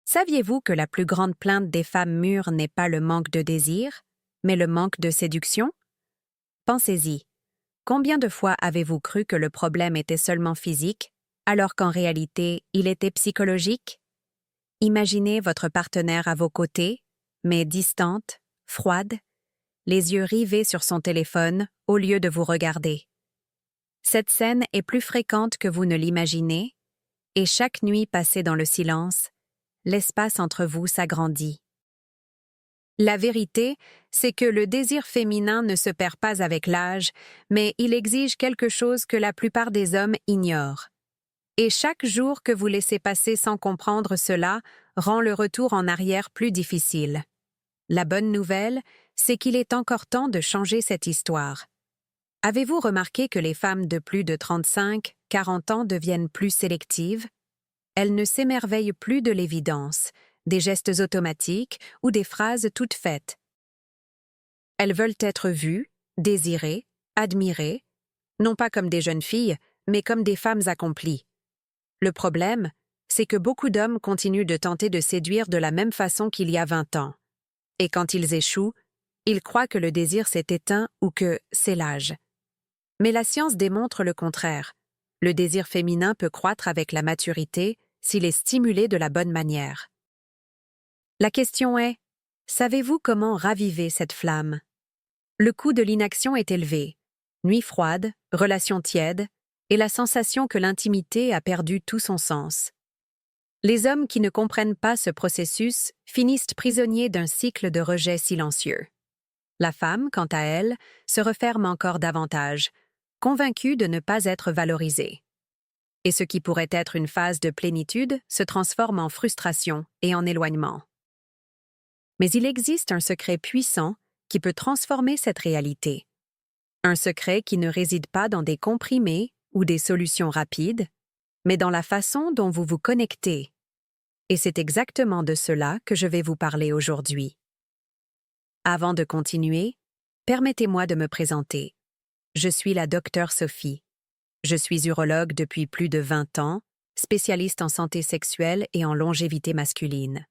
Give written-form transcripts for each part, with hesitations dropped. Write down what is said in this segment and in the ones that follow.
Saviez-vous que la plus grande plainte des femmes mûres n'est pas le manque de désir, mais le manque de séduction? Pensez-y. Combien de fois avez-vous cru que le problème était seulement physique, alors qu'en réalité, il était psychologique? Imaginez votre partenaire à vos côtés, mais distante, froide, les yeux rivés sur son téléphone au lieu de vous regarder. Cette scène est plus fréquente que vous ne l'imaginez, et chaque nuit passée dans le silence, l'espace entre vous s'agrandit. La vérité, c'est que le désir féminin ne se perd pas avec l'âge, mais il exige quelque chose que la plupart des hommes ignorent. Et chaque jour que vous laissez passer sans comprendre cela rend le retour en arrière plus difficile. La bonne nouvelle, c'est qu'il est encore temps de changer cette histoire. Avez-vous remarqué que les femmes de plus de 35-40 ans deviennent plus sélectives? Elles ne s'émerveillent plus de l'évidence, des gestes automatiques ou des phrases toutes faites. Elles veulent être vues, désirées, admirées, non pas comme des jeunes filles, mais comme des femmes accomplies. Le problème, c'est que beaucoup d'hommes continuent de tenter de séduire de la même façon qu'il y a 20 ans. Et quand ils échouent, ils croient que le désir s'est éteint ou que c'est l'âge. Mais la science démontre le contraire. Le désir féminin peut croître avec la maturité s'il est stimulé de la bonne manière. La question est, savez-vous comment raviver cette flamme? Le coût de l'inaction est élevé. Nuit froide, relations tièdes, et la sensation que l'intimité a perdu tout son sens. Les hommes qui ne comprennent pas ce processus finissent prisonniers d'un cycle de rejet silencieux. La femme, quant à elle, se referme encore davantage, convaincue de ne pas être valorisée. Et ce qui pourrait être une phase de plénitude se transforme en frustration et en éloignement. Mais il existe un secret puissant qui peut transformer cette réalité. Un secret qui ne réside pas dans des comprimés ou des solutions rapides, mais dans la façon dont vous vous connectez. Et c'est exactement de cela que je vais vous parler aujourd'hui. Avant de continuer, permettez-moi de me présenter. Je suis la docteure Sophie. Je suis urologue depuis plus de 20 ans, spécialiste en santé sexuelle et en longévité masculine.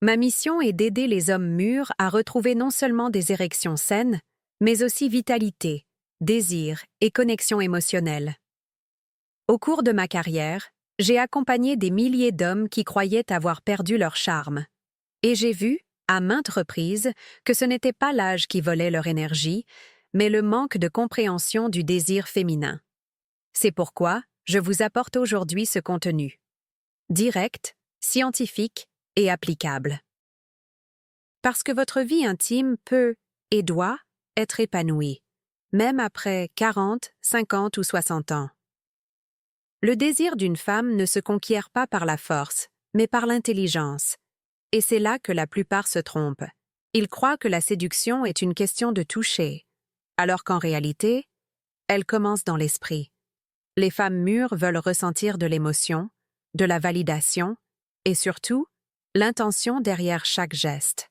Ma mission est d'aider les hommes mûrs à retrouver non seulement des érections saines, mais aussi vitalité, désir et connexion émotionnelle. Au cours de ma carrière, j'ai accompagné des milliers d'hommes qui croyaient avoir perdu leur charme. Et j'ai vu, à maintes reprises, que ce n'était pas l'âge qui volait leur énergie, mais le manque de compréhension du désir féminin. C'est pourquoi je vous apporte aujourd'hui ce contenu. Direct, scientifique et applicable. Parce que votre vie intime peut et doit être épanouie, même après 40, 50 ou 60 ans. Le désir d'une femme ne se conquiert pas par la force, mais par l'intelligence. Et c'est là que la plupart se trompent. Ils croient que la séduction est une question de toucher, alors qu'en réalité, elle commence dans l'esprit. Les femmes mûres veulent ressentir de l'émotion, de la validation et surtout, l'intention derrière chaque geste.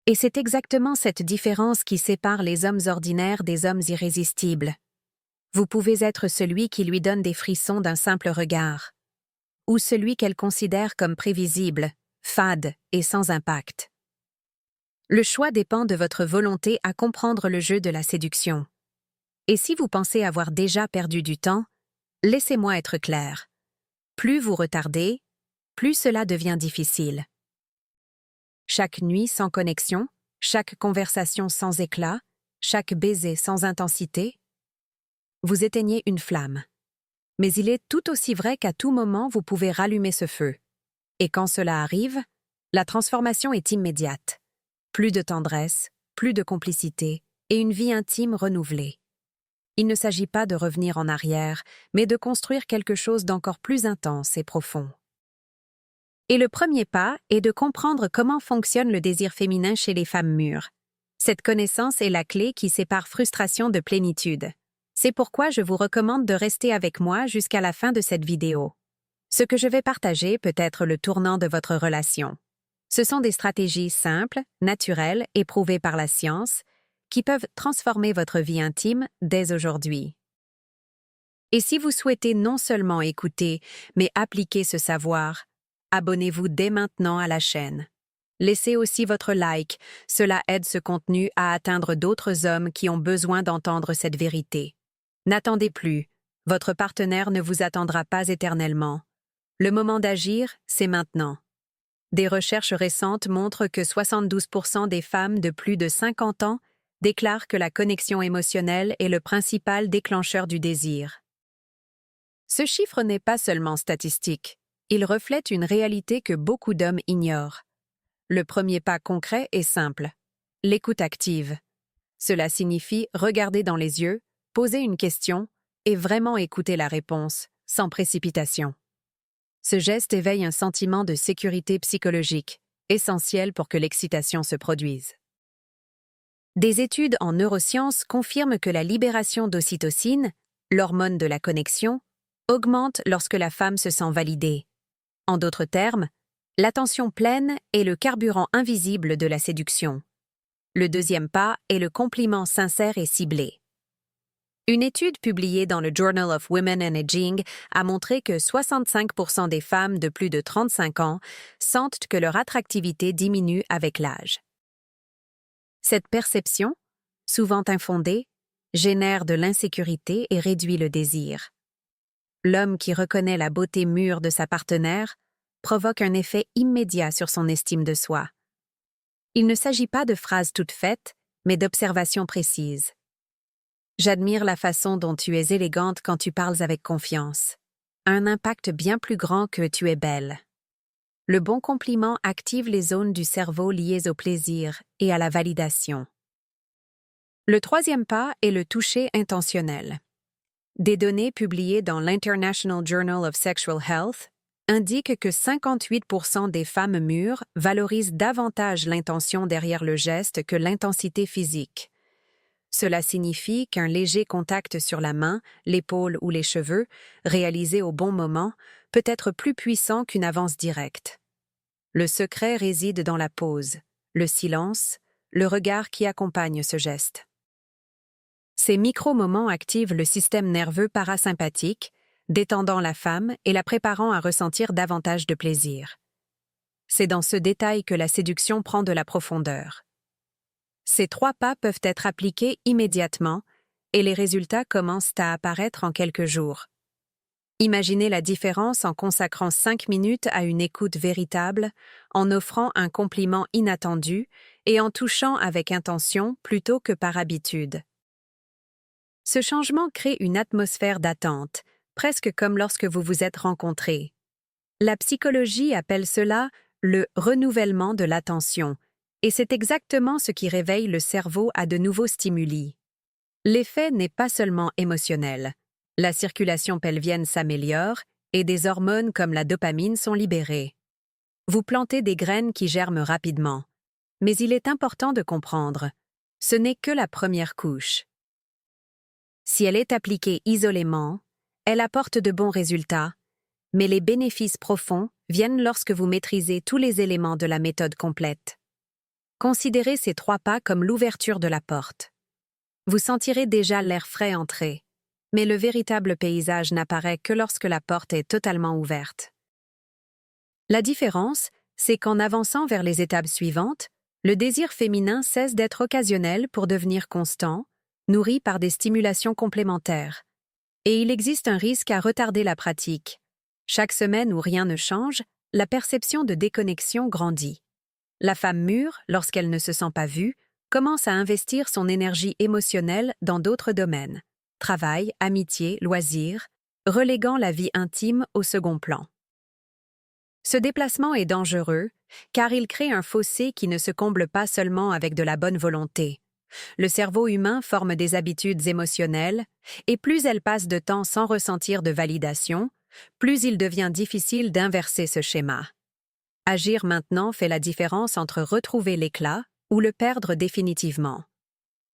Et c'est exactement cette différence qui sépare les hommes ordinaires des hommes irrésistibles. Vous pouvez être celui qui lui donne des frissons d'un simple regard, ou celui qu'elle considère comme prévisible, fade et sans impact. Le choix dépend de votre volonté à comprendre le jeu de la séduction. Et si vous pensez avoir déjà perdu du temps, laissez-moi être clair. Plus vous retardez, plus cela devient difficile. Chaque nuit sans connexion, chaque conversation sans éclat, chaque baiser sans intensité, vous éteignez une flamme. Mais il est tout aussi vrai qu'à tout moment vous pouvez rallumer ce feu. Et quand cela arrive, la transformation est immédiate. Plus de tendresse, plus de complicité et une vie intime renouvelée. Il ne s'agit pas de revenir en arrière, mais de construire quelque chose d'encore plus intense et profond. Et le premier pas est de comprendre comment fonctionne le désir féminin chez les femmes mûres. Cette connaissance est la clé qui sépare frustration de plénitude. C'est pourquoi je vous recommande de rester avec moi jusqu'à la fin de cette vidéo. Ce que je vais partager peut être le tournant de votre relation. Ce sont des stratégies simples, naturelles et prouvées par la science, qui peuvent transformer votre vie intime dès aujourd'hui. Et si vous souhaitez non seulement écouter, mais appliquer ce savoir, Abonnez-vous dès maintenant à la chaîne. Laissez aussi votre like, cela aide ce contenu à atteindre d'autres hommes qui ont besoin d'entendre cette vérité. N'attendez plus, votre partenaire ne vous attendra pas éternellement. Le moment d'agir, c'est maintenant. Des recherches récentes montrent que 72% des femmes de plus de 50 ans déclarent que la connexion émotionnelle est le principal déclencheur du désir. Ce chiffre n'est pas seulement statistique, il reflète une réalité que beaucoup d'hommes ignorent. Le premier pas concret est simple. L'écoute active. Cela signifie regarder dans les yeux, poser une question et vraiment écouter la réponse, sans précipitation. Ce geste éveille un sentiment de sécurité psychologique, essentiel pour que l'excitation se produise. Des études en neurosciences confirment que la libération d'ocytocine, l'hormone de la connexion, augmente lorsque la femme se sent validée. En d'autres termes, l'attention pleine est le carburant invisible de la séduction. Le deuxième pas est le compliment sincère et ciblé. Une étude publiée dans le Journal of Women and Aging a montré que 65% des femmes de plus de 35 ans sentent que leur attractivité diminue avec l'âge. Cette perception, souvent infondée, génère de l'insécurité et réduit le désir. L'homme qui reconnaît la beauté mûre de sa partenaire provoque un effet immédiat sur son estime de soi. Il ne s'agit pas de phrases toutes faites, mais d'observations précises. J'admire la façon dont tu es élégante quand tu parles avec confiance. Un impact bien plus grand que tu es belle. Le bon compliment active les zones du cerveau liées au plaisir et à la validation. Le troisième pas est le toucher intentionnel. Des données publiées dans l'International Journal of Sexual Health indiquent que 58% des femmes mûres valorisent davantage l'intention derrière le geste que l'intensité physique. Cela signifie qu'un léger contact sur la main, l'épaule ou les cheveux, réalisé au bon moment, peut être plus puissant qu'une avance directe. Le secret réside dans la pause, le silence, le regard qui accompagne ce geste. Ces micro-moments activent le système nerveux parasympathique, détendant la femme et la préparant à ressentir davantage de plaisir. C'est dans ce détail que la séduction prend de la profondeur. Ces 3 pas peuvent être appliqués immédiatement et les résultats commencent à apparaître en quelques jours. Imaginez la différence en consacrant 5 minutes à une écoute véritable, en offrant un compliment inattendu et en touchant avec intention plutôt que par habitude. Ce changement crée une atmosphère d'attente, presque comme lorsque vous vous êtes rencontrés. La psychologie appelle cela le renouvellement de l'attention, et c'est exactement ce qui réveille le cerveau à de nouveaux stimuli. L'effet n'est pas seulement émotionnel. La circulation pelvienne s'améliore et des hormones comme la dopamine sont libérées. Vous plantez des graines qui germent rapidement. Mais il est important de comprendre, ce n'est que la première couche. Si elle est appliquée isolément, elle apporte de bons résultats, mais les bénéfices profonds viennent lorsque vous maîtrisez tous les éléments de la méthode complète. Considérez ces 3 pas comme l'ouverture de la porte. Vous sentirez déjà l'air frais entrer, mais le véritable paysage n'apparaît que lorsque la porte est totalement ouverte. La différence, c'est qu'en avançant vers les étapes suivantes, le désir féminin cesse d'être occasionnel pour devenir constant, nourri par des stimulations complémentaires. Et il existe un risque à retarder la pratique. Chaque semaine où rien ne change, la perception de déconnexion grandit. La femme mûre, lorsqu'elle ne se sent pas vue, commence à investir son énergie émotionnelle dans d'autres domaines. Travail, amitié, loisirs, reléguant la vie intime au second plan. Ce déplacement est dangereux, car il crée un fossé qui ne se comble pas seulement avec de la bonne volonté. Le cerveau humain forme des habitudes émotionnelles, et plus elle passe de temps sans ressentir de validation, plus il devient difficile d'inverser ce schéma. Agir maintenant fait la différence entre retrouver l'éclat ou le perdre définitivement.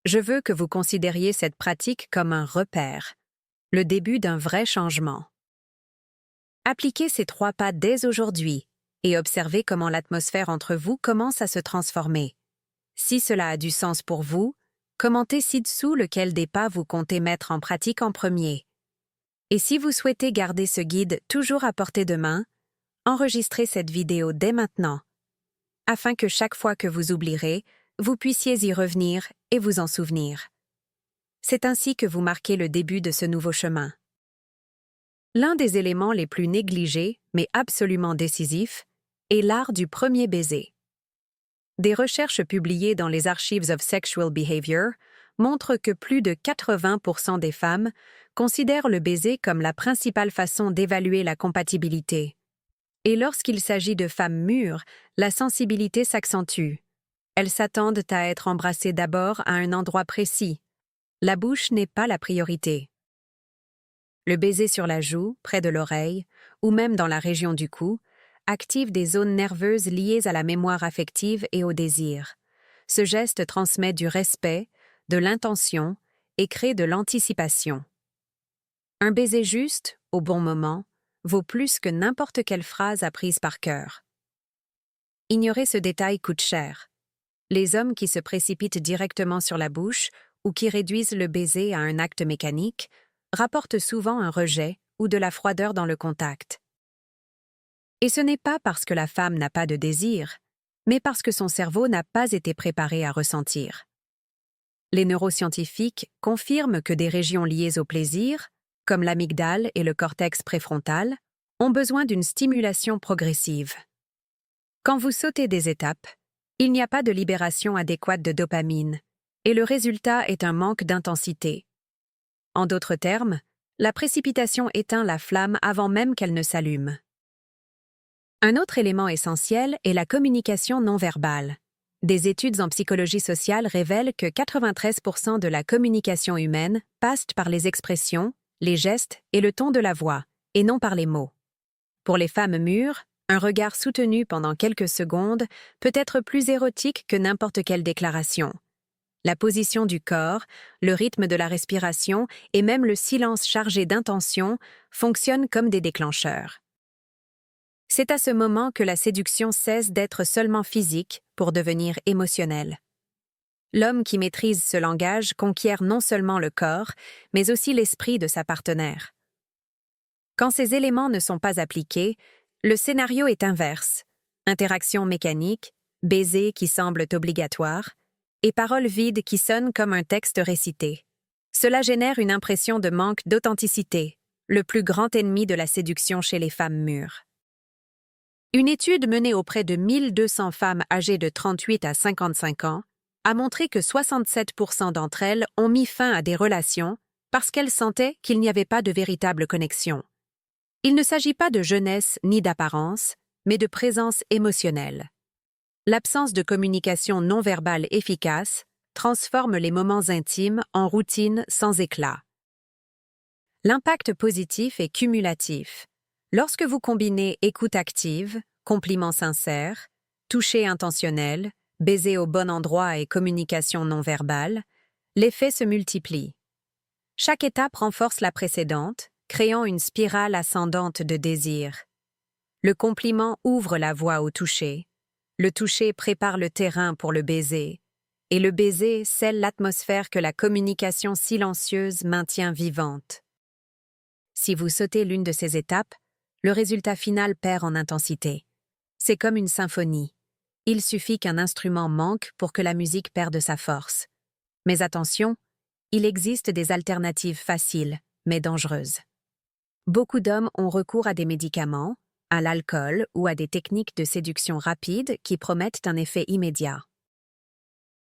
Je veux que vous considériez cette pratique comme un repère, le début d'un vrai changement. Appliquez ces 3 pas dès aujourd'hui et observez comment l'atmosphère entre vous commence à se transformer. Si cela a du sens pour vous, commentez ci-dessous lequel des pas vous comptez mettre en pratique en premier. Et si vous souhaitez garder ce guide toujours à portée de main, enregistrez cette vidéo dès maintenant, afin que chaque fois que vous oublierez, vous puissiez y revenir et vous en souvenir. C'est ainsi que vous marquez le début de ce nouveau chemin. L'un des éléments les plus négligés, mais absolument décisifs, est l'art du premier baiser. Des recherches publiées dans les Archives of Sexual Behavior montrent que plus de 80% des femmes considèrent le baiser comme la principale façon d'évaluer la compatibilité. Et lorsqu'il s'agit de femmes mûres, la sensibilité s'accentue. Elles s'attendent à être embrassées d'abord à un endroit précis. La bouche n'est pas la priorité. Le baiser sur la joue, près de l'oreille, ou même dans la région du cou, active des zones nerveuses liées à la mémoire affective et au désir. Ce geste transmet du respect, de l'intention et crée de l'anticipation. Un baiser juste, au bon moment, vaut plus que n'importe quelle phrase apprise par cœur. Ignorer ce détail coûte cher. Les hommes qui se précipitent directement sur la bouche ou qui réduisent le baiser à un acte mécanique rapportent souvent un rejet ou de la froideur dans le contact. Et ce n'est pas parce que la femme n'a pas de désir, mais parce que son cerveau n'a pas été préparé à ressentir. Les neuroscientifiques confirment que des régions liées au plaisir, comme l'amygdale et le cortex préfrontal, ont besoin d'une stimulation progressive. Quand vous sautez des étapes, il n'y a pas de libération adéquate de dopamine, et le résultat est un manque d'intensité. En d'autres termes, la précipitation éteint la flamme avant même qu'elle ne s'allume. Un autre élément essentiel est la communication non verbale. Des études en psychologie sociale révèlent que 93% de la communication humaine passe par les expressions, les gestes et le ton de la voix, et non par les mots. Pour les femmes mûres, un regard soutenu pendant quelques secondes peut être plus érotique que n'importe quelle déclaration. La position du corps, le rythme de la respiration et même le silence chargé d'intention fonctionnent comme des déclencheurs. C'est à ce moment que la séduction cesse d'être seulement physique pour devenir émotionnelle. L'homme qui maîtrise ce langage conquiert non seulement le corps, mais aussi l'esprit de sa partenaire. Quand ces éléments ne sont pas appliqués, le scénario est inverse. Interaction mécanique, baisers qui semblent obligatoires, et paroles vides qui sonnent comme un texte récité. Cela génère une impression de manque d'authenticité, le plus grand ennemi de la séduction chez les femmes mûres. Une étude menée auprès de 1200 femmes âgées de 38 à 55 ans a montré que 67% d'entre elles ont mis fin à des relations parce qu'elles sentaient qu'il n'y avait pas de véritable connexion. Il ne s'agit pas de jeunesse ni d'apparence, mais de présence émotionnelle. L'absence de communication non verbale efficace transforme les moments intimes en routine sans éclat. L'impact positif est cumulatif. Lorsque vous combinez écoute active, compliments sincères, toucher intentionnel, baiser au bon endroit et communication non verbale, l'effet se multiplie. Chaque étape renforce la précédente, créant une spirale ascendante de désir. Le compliment ouvre la voie au toucher, le toucher prépare le terrain pour le baiser, et le baiser scelle l'atmosphère que la communication silencieuse maintient vivante. Si vous sautez l'une de ces étapes, le résultat final perd en intensité. C'est comme une symphonie. Il suffit qu'un instrument manque pour que la musique perde sa force. Mais attention, il existe des alternatives faciles, mais dangereuses. Beaucoup d'hommes ont recours à des médicaments, à l'alcool ou à des techniques de séduction rapide qui promettent un effet immédiat.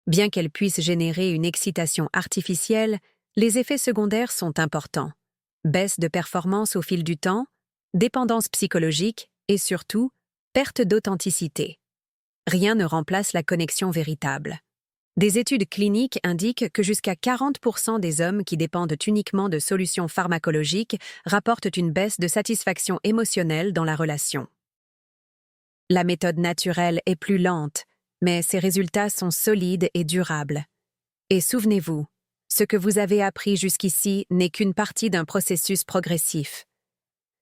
Bien qu'elles puissent générer une excitation artificielle, les effets secondaires sont importants. Baisse de performance au fil du temps, dépendance psychologique et surtout, perte d'authenticité. Rien ne remplace la connexion véritable. Des études cliniques indiquent que jusqu'à 40% des hommes qui dépendent uniquement de solutions pharmacologiques rapportent une baisse de satisfaction émotionnelle dans la relation. La méthode naturelle est plus lente, mais ses résultats sont solides et durables. Et souvenez-vous, ce que vous avez appris jusqu'ici n'est qu'une partie d'un processus progressif.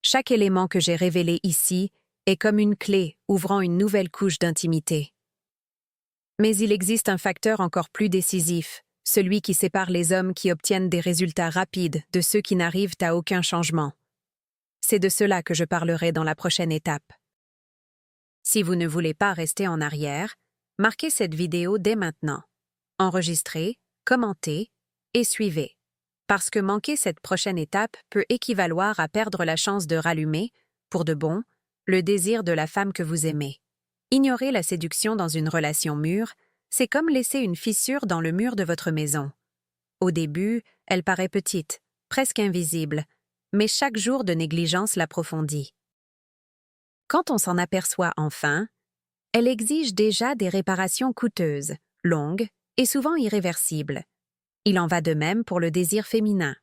Chaque élément que j'ai révélé ici est comme une clé ouvrant une nouvelle couche d'intimité. Mais il existe un facteur encore plus décisif, celui qui sépare les hommes qui obtiennent des résultats rapides de ceux qui n'arrivent à aucun changement. C'est de cela que je parlerai dans la prochaine étape. Si vous ne voulez pas rester en arrière, marquez cette vidéo dès maintenant. Enregistrez, commentez et suivez. Parce que manquer cette prochaine étape peut équivaloir à perdre la chance de rallumer, pour de bon, le désir de la femme que vous aimez. Ignorer la séduction dans une relation mûre, c'est comme laisser une fissure dans le mur de votre maison. Au début, elle paraît petite, presque invisible, mais chaque jour de négligence l'approfondit. Quand on s'en aperçoit enfin, elle exige déjà des réparations coûteuses, longues et souvent irréversibles. Il en va de même pour le désir féminin.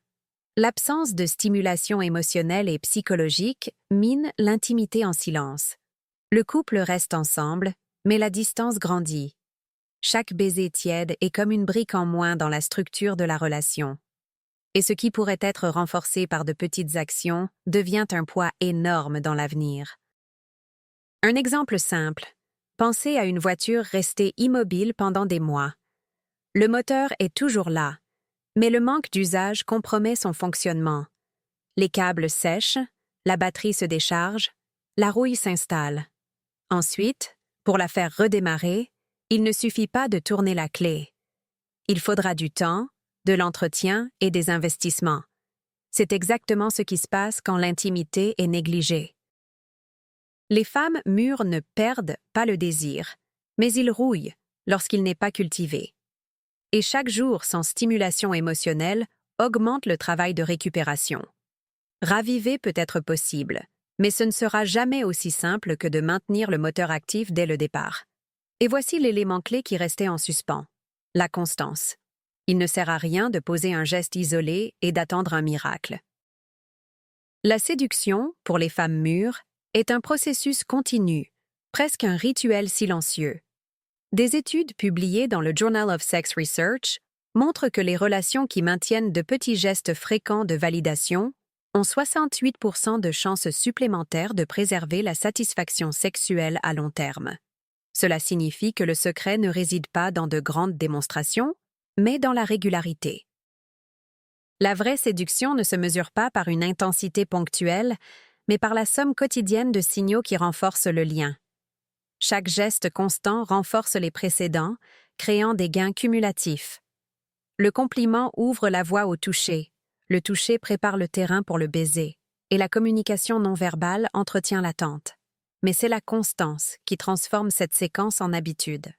L'absence de stimulation émotionnelle et psychologique mine l'intimité en silence. Le couple reste ensemble, mais la distance grandit. Chaque baiser tiède est comme une brique en moins dans la structure de la relation. Et ce qui pourrait être renforcé par de petites actions devient un poids énorme dans l'avenir. Un exemple simple. Pensez à une voiture restée immobile pendant des mois. Le moteur est toujours là, mais le manque d'usage compromet son fonctionnement. Les câbles sèchent, la batterie se décharge, la rouille s'installe. Ensuite, pour la faire redémarrer, il ne suffit pas de tourner la clé. Il faudra du temps, de l'entretien et des investissements. C'est exactement ce qui se passe quand l'intimité est négligée. Les femmes mûres ne perdent pas le désir, mais ils rouillent lorsqu'il n'est pas cultivé. Et chaque jour sans stimulation émotionnelle augmente le travail de récupération. Raviver peut être possible, mais ce ne sera jamais aussi simple que de maintenir le moteur actif dès le départ. Et voici l'élément clé qui restait en suspens, la constance. Il ne sert à rien de poser un geste isolé et d'attendre un miracle. La séduction, pour les femmes mûres, est un processus continu, presque un rituel silencieux. Des études publiées dans le Journal of Sex Research montrent que les relations qui maintiennent de petits gestes fréquents de validation ont 68% de chances supplémentaires de préserver la satisfaction sexuelle à long terme. Cela signifie que le secret ne réside pas dans de grandes démonstrations, mais dans la régularité. La vraie séduction ne se mesure pas par une intensité ponctuelle, mais par la somme quotidienne de signaux qui renforcent le lien. Chaque geste constant renforce les précédents, créant des gains cumulatifs. Le compliment ouvre la voie au toucher, le toucher prépare le terrain pour le baiser, et la communication non verbale entretient l'attente. Mais c'est la constance qui transforme cette séquence en habitude.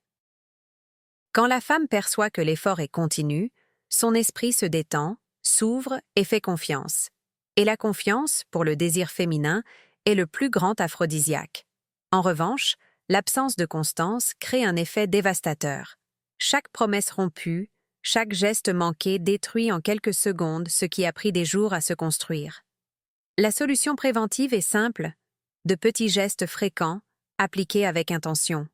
Quand la femme perçoit que l'effort est continu, son esprit se détend, s'ouvre et fait confiance. Et la confiance, pour le désir féminin, est le plus grand aphrodisiaque. En revanche, l'absence de constance crée un effet dévastateur. Chaque promesse rompue, chaque geste manqué détruit en quelques secondes ce qui a pris des jours à se construire. La solution préventive est simple, de petits gestes fréquents, appliqués avec intention.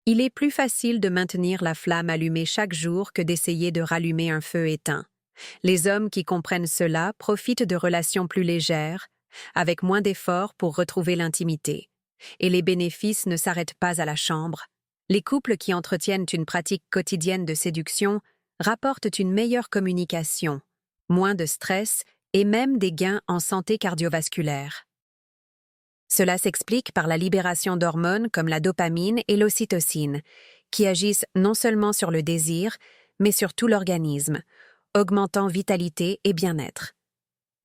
Il est plus facile de maintenir la flamme allumée chaque jour que d'essayer de rallumer un feu éteint. Les hommes qui comprennent cela profitent de relations plus légères, avec moins d'efforts pour retrouver l'intimité. Et les bénéfices ne s'arrêtent pas à la chambre. Les couples qui entretiennent une pratique quotidienne de séduction rapportent une meilleure communication, moins de stress et même des gains en santé cardiovasculaire. Cela s'explique par la libération d'hormones comme la dopamine et l'ocytocine, qui agissent non seulement sur le désir, mais sur tout l'organisme, augmentant vitalité et bien-être.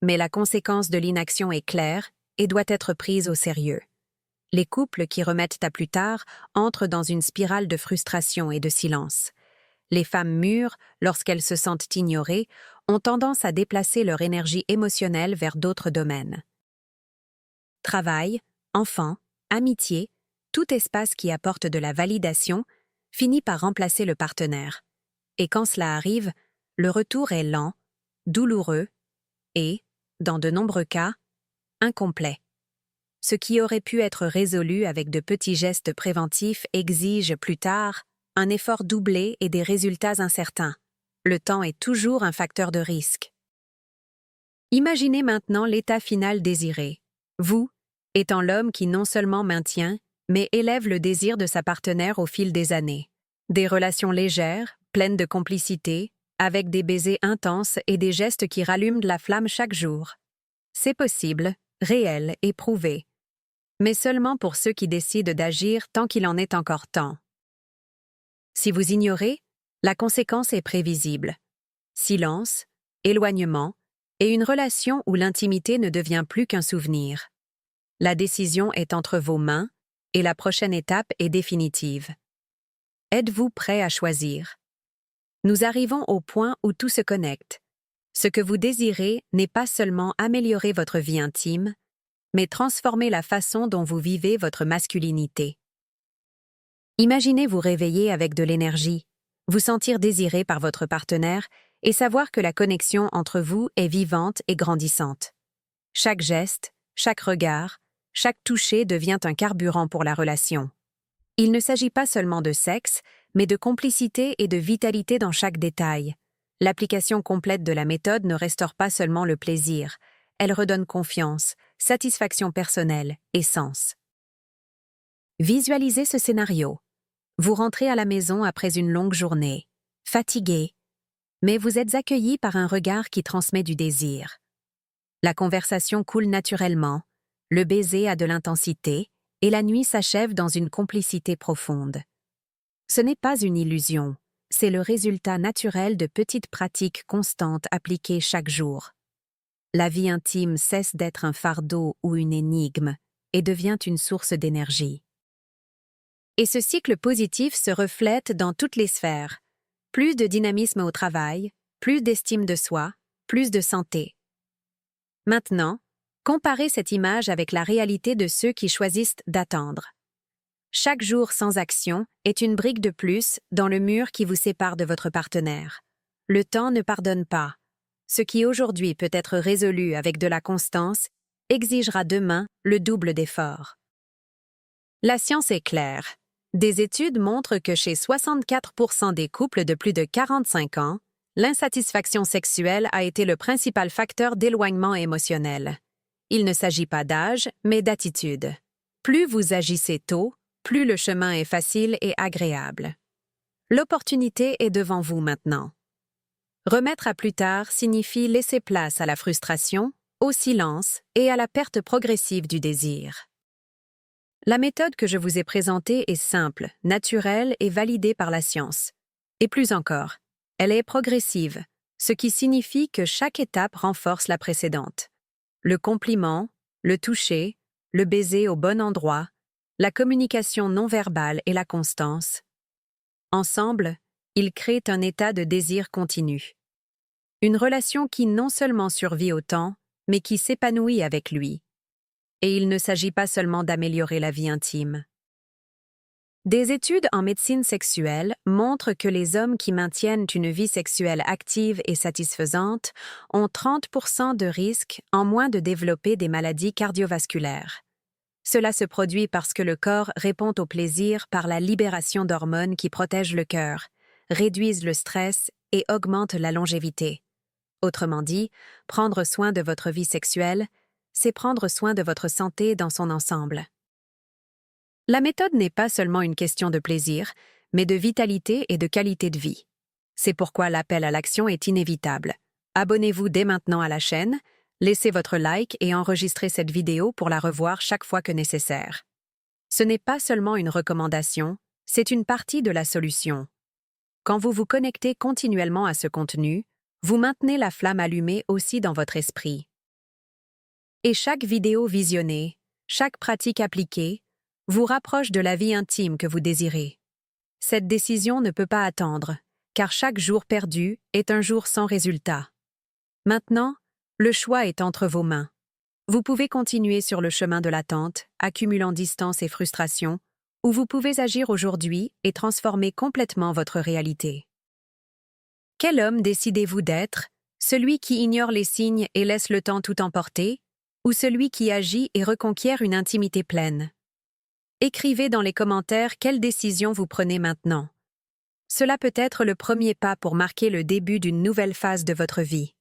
Mais la conséquence de l'inaction est claire et doit être prise au sérieux. Les couples qui remettent à plus tard entrent dans une spirale de frustration et de silence. Les femmes mûres, lorsqu'elles se sentent ignorées, ont tendance à déplacer leur énergie émotionnelle vers d'autres domaines. Travail, enfants, amitié, tout espace qui apporte de la validation finit par remplacer le partenaire. Et quand cela arrive, le retour est lent, douloureux et, dans de nombreux cas, incomplet. Ce qui aurait pu être résolu avec de petits gestes préventifs exige plus tard un effort doublé et des résultats incertains. Le temps est toujours un facteur de risque. Imaginez maintenant l'état final désiré. Vous, étant l'homme qui non seulement maintient, mais élève le désir de sa partenaire au fil des années. Des relations légères, pleines de complicité, avec des baisers intenses et des gestes qui rallument de la flamme chaque jour. C'est possible, réel et prouvé. mais seulement pour ceux qui décident d'agir tant qu'il en est encore temps. Si vous ignorez, la conséquence est prévisible. Silence, éloignement, et une relation où l'intimité ne devient plus qu'un souvenir. La décision est entre vos mains, et la prochaine étape est définitive. Êtes-vous prêt à choisir? Nous arrivons au point où tout se connecte. Ce que vous désirez n'est pas seulement améliorer votre vie intime, mais transformer la façon dont vous vivez votre masculinité. Imaginez vous réveiller avec de l'énergie, vous sentir désiré par votre partenaire et savoir que la connexion entre vous est vivante et grandissante. Chaque geste, chaque regard, chaque toucher devient un carburant pour la relation. Il ne s'agit pas seulement de sexe, mais de complicité et de vitalité dans chaque détail. L'application complète de la méthode ne restaure pas seulement le plaisir, elle redonne confiance, satisfaction personnelle et sens. Visualisez ce scénario. Vous rentrez à la maison après une longue journée, fatigué, mais vous êtes accueilli par un regard qui transmet du désir. La conversation coule naturellement, le baiser a de l'intensité, et la nuit s'achève dans une complicité profonde. Ce n'est pas une illusion, c'est le résultat naturel de petites pratiques constantes appliquées chaque jour. La vie intime cesse d'être un fardeau ou une énigme et devient une source d'énergie. Et ce cycle positif se reflète dans toutes les sphères. Plus de dynamisme au travail, plus d'estime de soi, plus de santé. Maintenant, comparez cette image avec la réalité de ceux qui choisissent d'attendre. Chaque jour sans action est une brique de plus dans le mur qui vous sépare de votre partenaire. Le temps ne pardonne pas. Ce qui aujourd'hui peut être résolu avec de la constance exigera demain le double d'efforts. La science est claire. Des études montrent que chez 64% des couples de plus de 45 ans, l'insatisfaction sexuelle a été le principal facteur d'éloignement émotionnel. Il ne s'agit pas d'âge, mais d'attitude. Plus vous agissez tôt, plus le chemin est facile et agréable. L'opportunité est devant vous maintenant. Remettre à plus tard signifie laisser place à la frustration, au silence et à la perte progressive du désir. La méthode que je vous ai présentée est simple, naturelle et validée par la science. Et plus encore, elle est progressive, ce qui signifie que chaque étape renforce la précédente. Le compliment, le toucher, le baiser au bon endroit, la communication non verbale et la constance. Ensemble, ils créent un état de désir continu. Une relation qui non seulement survit au temps, mais qui s'épanouit avec lui. Et il ne s'agit pas seulement d'améliorer la vie intime. Des études en médecine sexuelle montrent que les hommes qui maintiennent une vie sexuelle active et satisfaisante ont 30% de risque en moins de développer des maladies cardiovasculaires. Cela se produit parce que le corps répond au plaisir par la libération d'hormones qui protègent le cœur, réduisent le stress et augmentent la longévité. Autrement dit, prendre soin de votre vie sexuelle, c'est prendre soin de votre santé dans son ensemble. La méthode n'est pas seulement une question de plaisir, mais de vitalité et de qualité de vie. C'est pourquoi l'appel à l'action est inévitable. Abonnez-vous dès maintenant à la chaîne, laissez votre like et enregistrez cette vidéo pour la revoir chaque fois que nécessaire. Ce n'est pas seulement une recommandation, c'est une partie de la solution. Quand vous vous connectez continuellement à ce contenu, vous maintenez la flamme allumée aussi dans votre esprit. Et chaque vidéo visionnée, chaque pratique appliquée, vous rapproche de la vie intime que vous désirez. Cette décision ne peut pas attendre, car chaque jour perdu est un jour sans résultat. Maintenant, le choix est entre vos mains. Vous pouvez continuer sur le chemin de l'attente, accumulant distance et frustration, ou vous pouvez agir aujourd'hui et transformer complètement votre réalité. Quel homme décidez-vous d'être, celui qui ignore les signes et laisse le temps tout emporter, ou celui qui agit et reconquiert une intimité pleine? Écrivez dans les commentaires quelle décision vous prenez maintenant. Cela peut être le premier pas pour marquer le début d'une nouvelle phase de votre vie.